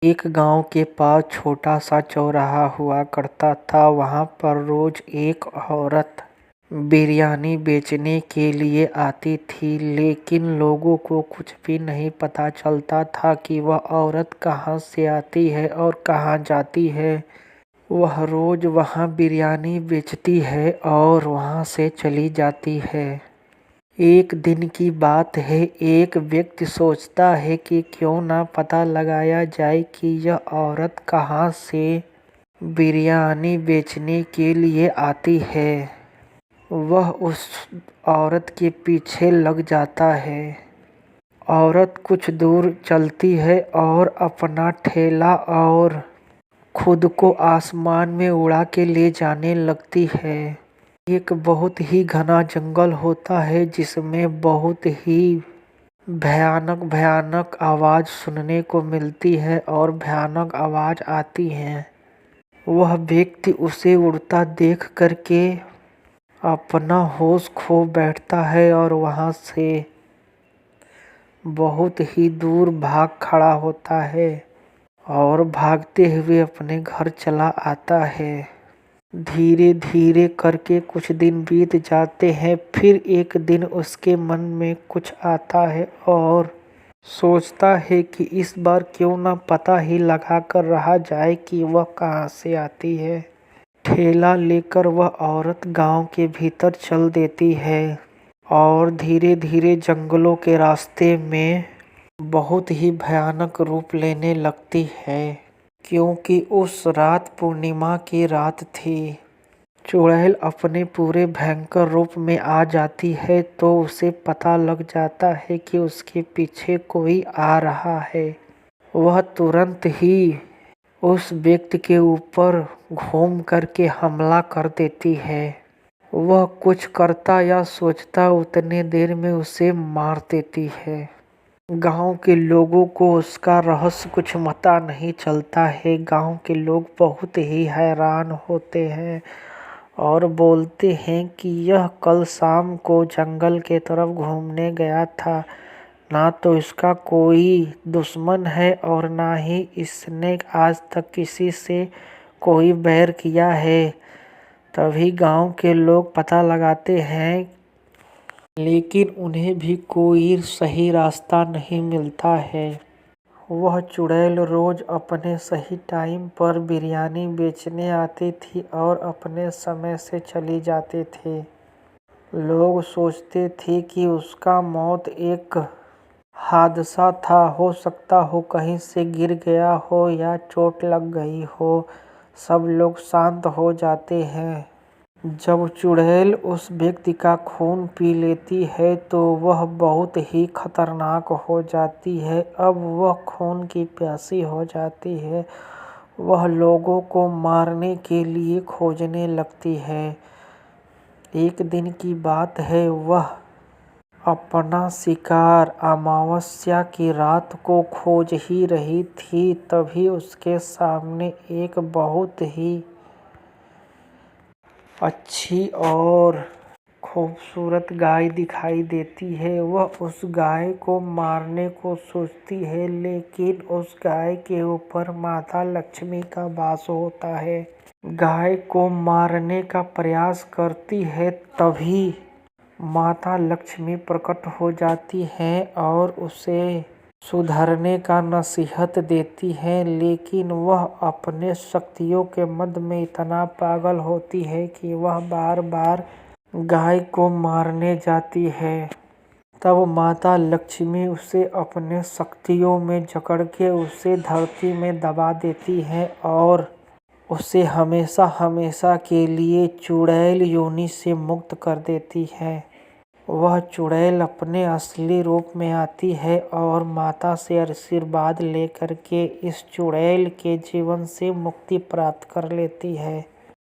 एक गांव के पास छोटा सा चौराहा हुआ करता था। वहां पर रोज एक औरत बिरयानी बेचने के लिए आती थी, लेकिन लोगों को कुछ भी नहीं पता चलता था कि वह औरत कहाँ से आती है और कहाँ जाती है। वह रोज वहां बिरयानी बेचती है और वहां से चली जाती है। एक दिन की बात है, एक व्यक्ति सोचता है कि क्यों ना पता लगाया जाए कि यह औरत कहाँ से बिरयानी बेचने के लिए आती है। वह उस औरत के पीछे लग जाता है। औरत कुछ दूर चलती है और अपना ठेला और खुद को आसमान में उड़ा के ले जाने लगती है। एक बहुत ही घना जंगल होता है जिसमें बहुत ही भयानक भयानक आवाज सुनने को मिलती है और भयानक आवाज आती है। वह व्यक्ति उसे उड़ता देख करके अपना होश खो बैठता है और वहां से बहुत ही दूर भाग खड़ा होता है और भागते हुए अपने घर चला आता है। धीरे धीरे करके कुछ दिन बीत जाते हैं। फिर एक दिन उसके मन में कुछ आता है और सोचता है कि इस बार क्यों ना पता ही लगा कर रहा जाए कि वह कहाँ से आती है। ठेला लेकर वह औरत गांव के भीतर चल देती है और धीरे धीरे जंगलों के रास्ते में बहुत ही भयानक रूप लेने लगती है, क्योंकि उस रात पूर्णिमा की रात थी। चुड़ैल अपने पूरे भयंकर रूप में आ जाती है तो उसे पता लग जाता है कि उसके पीछे कोई आ रहा है। वह तुरंत ही उस व्यक्ति के ऊपर घूम करके हमला कर देती है। वह कुछ करता या सोचता उतने देर में उसे मार देती है। गांव के लोगों को उसका रहस्य कुछ पता नहीं चलता है। गांव के लोग बहुत ही हैरान होते हैं और बोलते हैं कि यह कल शाम को जंगल के तरफ घूमने गया था। ना तो इसका कोई दुश्मन है और ना ही इसने आज तक किसी से कोई बैर किया है। तभी गांव के लोग पता लगाते हैं, लेकिन उन्हें भी कोई सही रास्ता नहीं मिलता है। वह चुड़ैल रोज अपने सही टाइम पर बिरयानी बेचने आती थी और अपने समय से चली जाती थी। लोग सोचते थे कि उसका मौत एक हादसा था, हो सकता हो कहीं से गिर गया हो या चोट लग गई हो। सब लोग शांत हो जाते हैं। जब चुड़ैल उस व्यक्ति का खून पी लेती है तो वह बहुत ही खतरनाक हो जाती है। अब वह खून की प्यासी हो जाती है। वह लोगों को मारने के लिए खोजने लगती है। एक दिन की बात है, वह अपना शिकार अमावस्या की रात को खोज ही रही थी। तभी उसके सामने एक बहुत ही अच्छी और खूबसूरत गाय दिखाई देती है। वह उस गाय को मारने को सोचती है, लेकिन उस गाय के ऊपर माता लक्ष्मी का वास होता है। गाय को मारने का प्रयास करती है, तभी माता लक्ष्मी प्रकट हो जाती हैं और उसे सुधरने का नसीहत देती है। लेकिन वह अपने शक्तियों के मद में इतना पागल होती है कि वह बार बार गाय को मारने जाती है। तब माता लक्ष्मी उसे अपने शक्तियों में जकड़ के उसे धरती में दबा देती है और उसे हमेशा हमेशा के लिए चुड़ैल योनि से मुक्त कर देती है। वह चुड़ैल अपने असली रूप में आती है और माता से आशीर्वाद लेकर के इस चुड़ैल के जीवन से मुक्ति प्राप्त कर लेती है।